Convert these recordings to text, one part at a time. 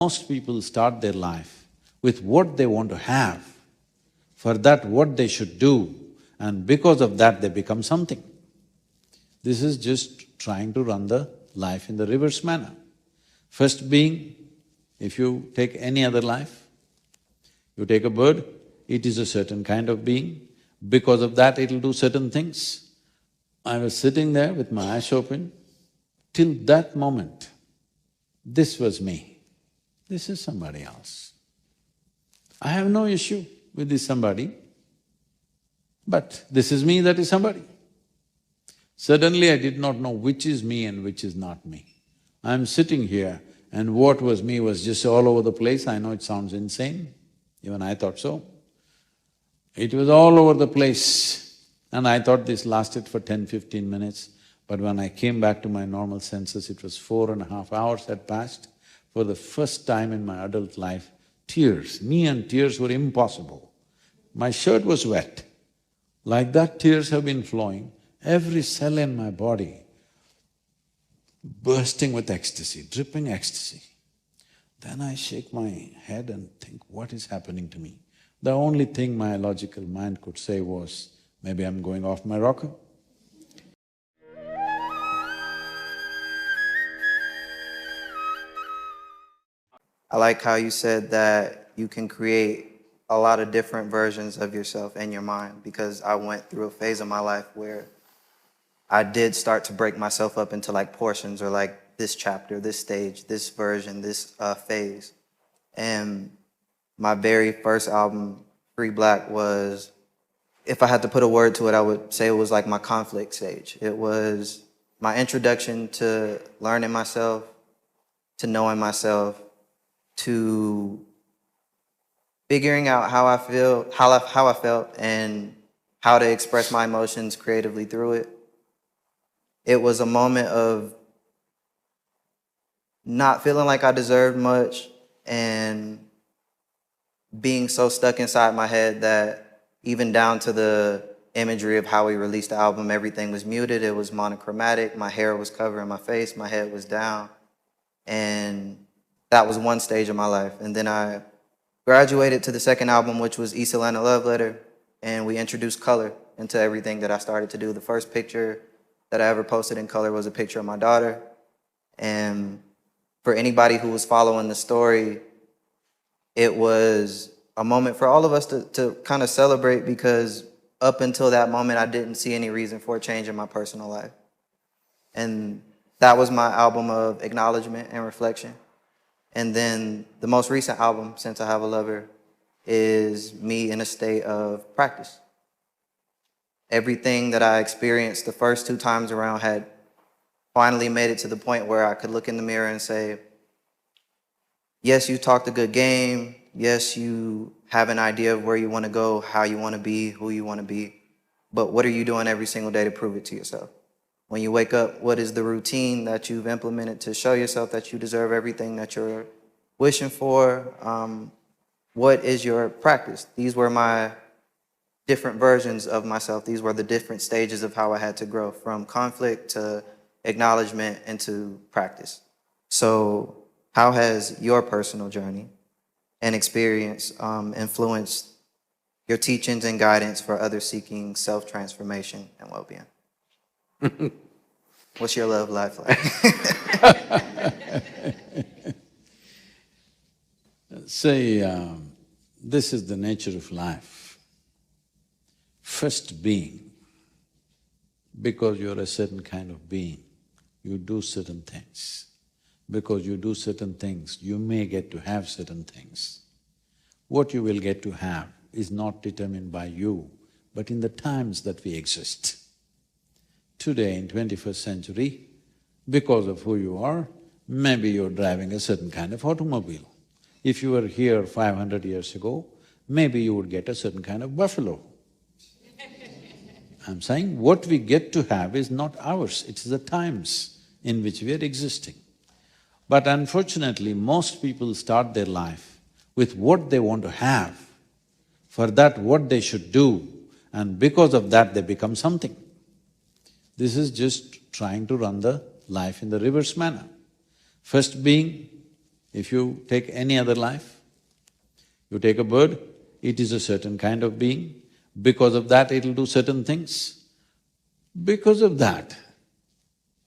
Most people start their life with what they want to have, for that what they should do, and because of that they become something. This is just trying to run the life in the reverse manner. First being, if you take any other life, you take a bird, it is a certain kind of being, because of that it'll do certain things. I was sitting there with my eyes open, till that moment, this was me. This is somebody else. I have no issue with this somebody, but this is me, that is somebody. Suddenly I did not know which is me and which is not me. I'm sitting here and what was me was just all over the place. I know it sounds insane, even I thought so. It was all over the place and I thought this lasted for 10-15 minutes. But when I came back to my normal senses, it was 4.5 hours had passed. For the first time in my adult life, tears, me and tears were impossible. My shirt was wet. Like that, tears have been flowing, every cell in my body bursting with ecstasy, dripping ecstasy. Then I shake my head and think, what is happening to me? The only thing my logical mind could say was, maybe I'm going off my rocker. I like how you said that you can create a lot of different versions of yourself in your mind, because I went through a phase of my life where I did start to break myself up into like portions, or like this chapter, this stage, this version, this phase. And my very first album, Free Black, was, if I had to put a word to it, I would say it was like my conflict stage. It was my introduction to learning myself, to knowing myself, to figuring out how I felt and how to express my emotions creatively through it. It was a moment of not feeling like I deserved much and being so stuck inside my head that even down to the imagery of how we released the album, everything was muted, it was monochromatic, my hair was covering my face, my head was down, and that was one stage of my life. And then I graduated to the second album, which was East Atlanta Love Letter, and we introduced color into everything that I started to do. The first picture that I ever posted in color was a picture of my daughter. And for anybody who was following the story, it was a moment for all of us to kind of celebrate, because up until that moment, I didn't see any reason for a change in my personal life. And that was my album of acknowledgement and reflection. And then the most recent album, Since I Have a Lover, is me in a state of practice. Everything that I experienced the first 2 times around had finally made it to the point where I could look in the mirror and say, yes, you talked a good game. Yes, you have an idea of where you want to go, how you want to be, who you want to be. But what are you doing every single day to prove it to yourself? When you wake up, what is the routine that you've implemented to show yourself that you deserve everything that you're wishing for? What is your practice? These were my different versions of myself. These were the different stages of how I had to grow, from conflict to acknowledgement into practice. So how has your personal journey and experience influenced your teachings and guidance for others seeking self-transformation and well-being? What's your love life like? Say, this is the nature of life. First being, because you're a certain kind of being, you do certain things. Because you do certain things, you may get to have certain things. What you will get to have is not determined by you, but in the times that we exist. Today, in 21st century, because of who you are, maybe you're driving a certain kind of automobile. If you were here 500 years ago, maybe you would get a certain kind of buffalo. I'm saying what we get to have is not ours, it's the times in which we are existing. But unfortunately, most people start their life with what they want to have, for that what they should do, and because of that they become something. This is just trying to run the life in the reverse manner. First being, If you take any other life, you take a bird, it is a certain kind of being, because of that it'll do certain things. Because of that,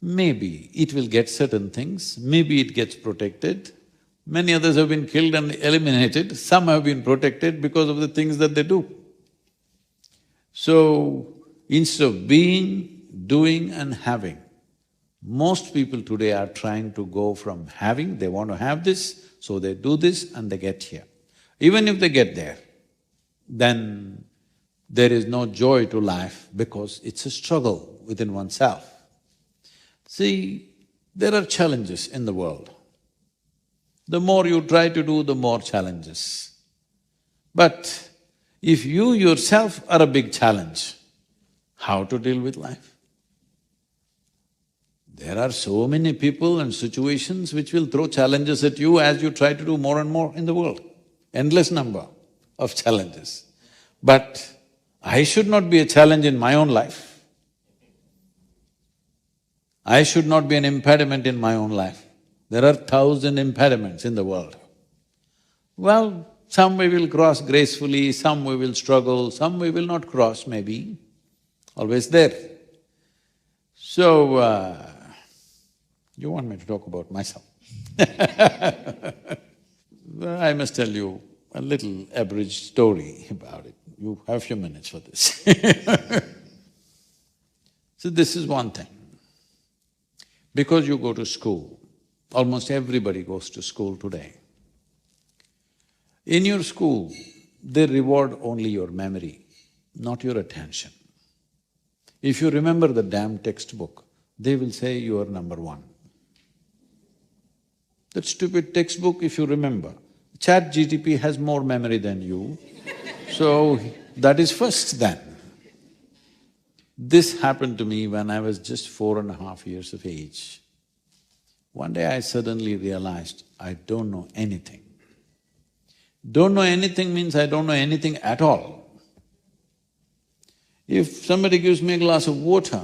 maybe it will get certain things, maybe it gets protected. Many others have been killed and eliminated, some have been protected because of the things that they do. So, instead of being, doing and having, most people today are trying to go from having, they want to have this, so they do this and they get here. Even if they get there, then there is no joy to life because it's a struggle within oneself. See, there are challenges in the world. The more you try to do, the more challenges. But if you yourself are a big challenge, how to deal with life? There are so many people and situations which will throw challenges at you as you try to do more and more in the world. Endless number of challenges. But I should not be a challenge in my own life. I should not be an impediment in my own life. There are 1,000 impediments in the world. Well, some we will cross gracefully, some we will struggle, some we will not cross maybe, always there. So, you want me to talk about myself? Well, I must tell you a little abridged story about it. You have a few minutes for this. So this is one thing. Because you go to school, almost everybody goes to school today. In your school, they reward only your memory, not your attention. If you remember the damn textbook, they will say you are number one. That stupid textbook, if you remember, ChatGPT has more memory than you, so that is first then. This happened to me when I was just 4.5 years of age. One day I suddenly realized I don't know anything. Don't know anything means I don't know anything at all. If somebody gives me a glass of water,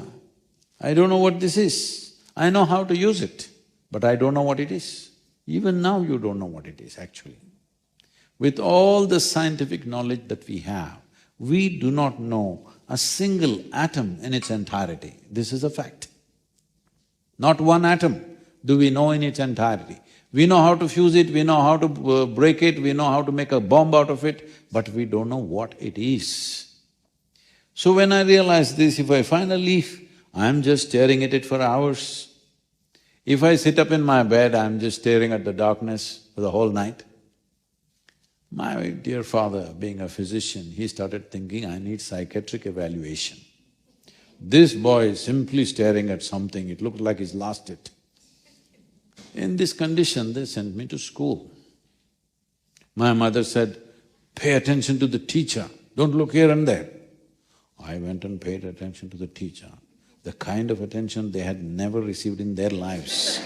I don't know what this is. I know how to use it, but I don't know what it is. Even now you don't know what it is actually. With all the scientific knowledge that we have, we do not know a single atom in its entirety. This is a fact. Not one atom do we know in its entirety. We know how to fuse it, we know how to break it, we know how to make a bomb out of it, but we don't know what it is. So when I realized this, if I find a leaf, I'm just staring at it for hours. If I sit up in my bed, I'm just staring at the darkness for the whole night. My dear father, being a physician, he started thinking, I need psychiatric evaluation. This boy is simply staring at something, it looked like he's lost it. In this condition, they sent me to school. My mother said, pay attention to the teacher, don't look here and there. I went and paid attention to the teacher, the kind of attention they had never received in their lives.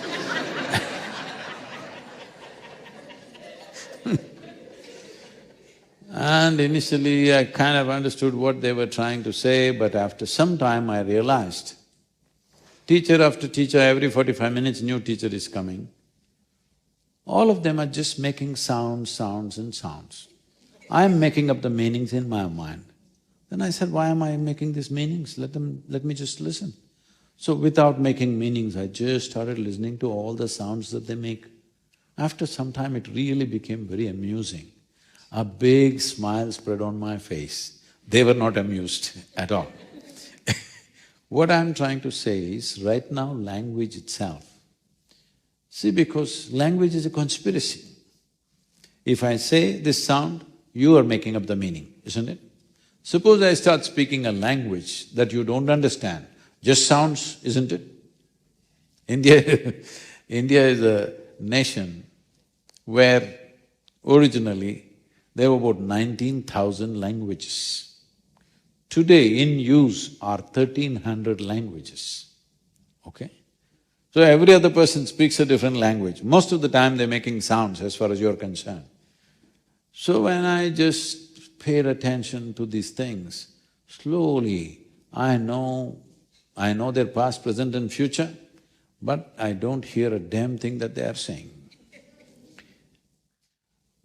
And initially I kind of understood what they were trying to say, but after some time I realized, teacher after teacher, every 45 minutes new teacher is coming. All of them are just making sounds, sounds and sounds. I'm making up the meanings in my mind. Then I said, why am I making these meanings? Let me just listen. So without making meanings, I just started listening to all the sounds that they make. After some time, it really became very amusing. A big smile spread on my face. They were not amused at all. What I'm trying to say is, right now language itself, see, because language is a conspiracy. If I say this sound, you are making up the meaning, isn't it? Suppose I start speaking a language that you don't understand, just sounds, isn't it? India is a nation where originally there were about 19,000 languages. Today in use are 1,300 languages, okay? So every other person speaks a different language. Most of the time they're making sounds as far as you're concerned. So when I just paid attention to these things, slowly I know their past, present and future, but I don't hear a damn thing that they are saying.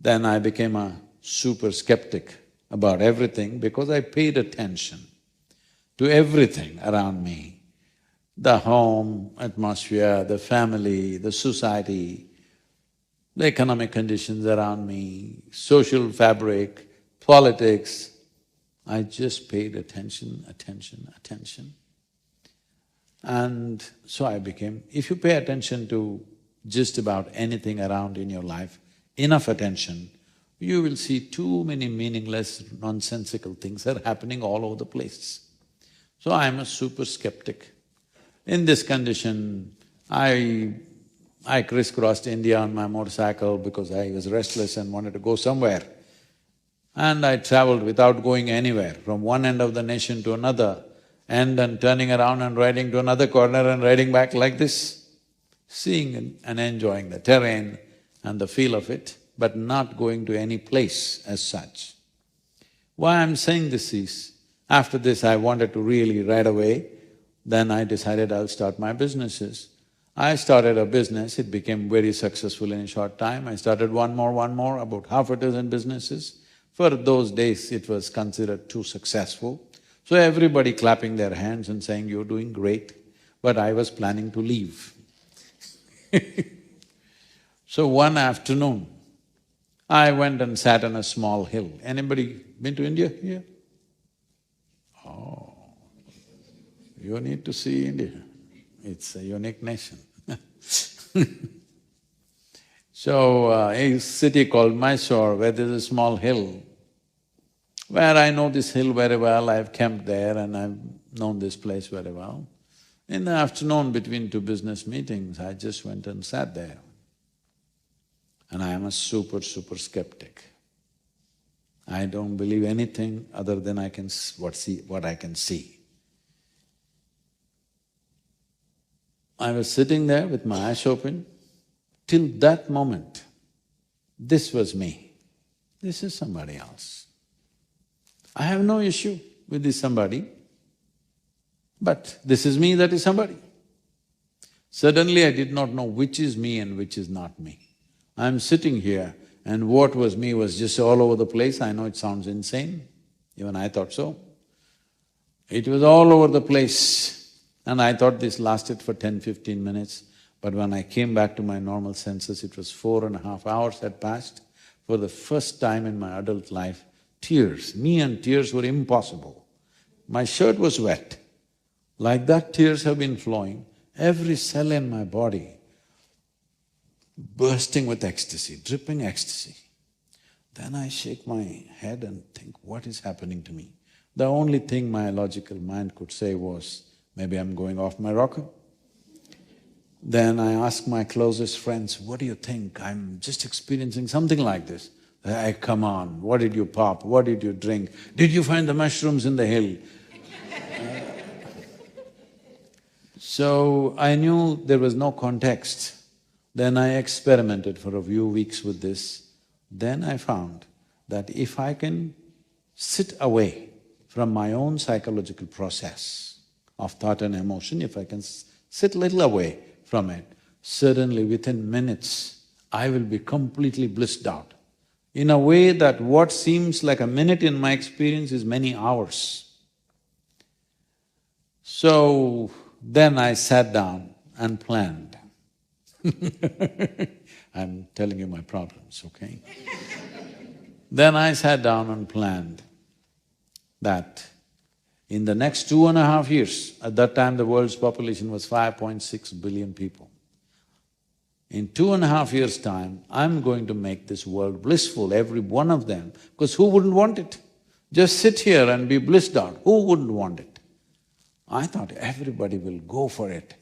Then I became a super skeptic about everything because I paid attention to everything around me. The home atmosphere, the family, the society, the economic conditions around me, social fabric, politics. I just paid attention, attention, attention. And so I became… If you pay attention to just about anything around in your life, enough attention, you will see too many meaningless, nonsensical things are happening all over the place. So I'm a super skeptic. In this condition, I crisscrossed India on my motorcycle because I was restless and wanted to go somewhere. And I traveled without going anywhere, from one end of the nation to another, and turning around and riding to another corner and riding back like this, seeing and enjoying the terrain and the feel of it, but not going to any place as such. Why I'm saying this is, after this I wanted to really ride away, then I decided I'll start my businesses. I started a business, it became very successful in a short time. I started one more, about half a dozen businesses. For those days, it was considered too successful. So everybody clapping their hands and saying, "You're doing great," but I was planning to leave. So one afternoon, I went and sat on a small hill. Anybody been to India here? Oh, you need to see India. It's a unique nation. So, a city called Mysore, where there's a small hill, where I know this hill very well, I've camped there and I've known this place very well. In the afternoon, between two business meetings, I just went and sat there. And I am a super skeptic. I don't believe anything other than what I can see. I was sitting there with my eyes open. Till that moment, this was me. This is somebody else. I have no issue with this somebody, but this is me, that is somebody. Suddenly I did not know which is me and which is not me. I'm sitting here and what was me was just all over the place. I know it sounds insane, even I thought so. It was all over the place. And I thought this lasted for 10–15 minutes, but when I came back to my normal senses, it was 4.5 hours had passed. For the first time in my adult life, tears, me and tears were impossible. My shirt was wet. Like that, tears have been flowing, every cell in my body bursting with ecstasy, dripping ecstasy. Then I shake my head and think, what is happening to me? The only thing my logical mind could say was, maybe I'm going off my rocker. Then I ask my closest friends, what do you think? I'm just experiencing something like this. Hey, come on, what did you pop? What did you drink? Did you find the mushrooms in the hill? So I knew there was no context. Then I experimented for a few weeks with this. Then I found that if I can sit away from my own psychological process of thought and emotion, if I can sit little away from it, suddenly within minutes, I will be completely blissed out. In a way that what seems like a minute in my experience is many hours. So then I sat down and planned. I'm telling you my problems, okay? Then I sat down and planned that in the next 2.5 years, at that time the world's population was 5.6 billion people. In 2.5 years' time, I'm going to make this world blissful, every one of them, because who wouldn't want it? Just sit here and be blissed out, who wouldn't want it? I thought everybody will go for it.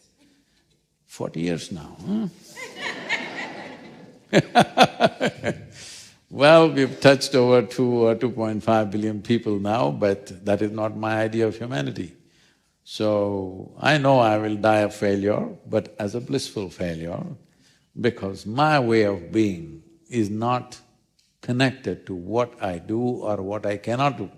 40 years now, huh? Well, we've touched over 2 or 2.5 billion people now, but that is not my idea of humanity. So, I know I will die of failure, but as a blissful failure, because my way of being is not connected to what I do or what I cannot do.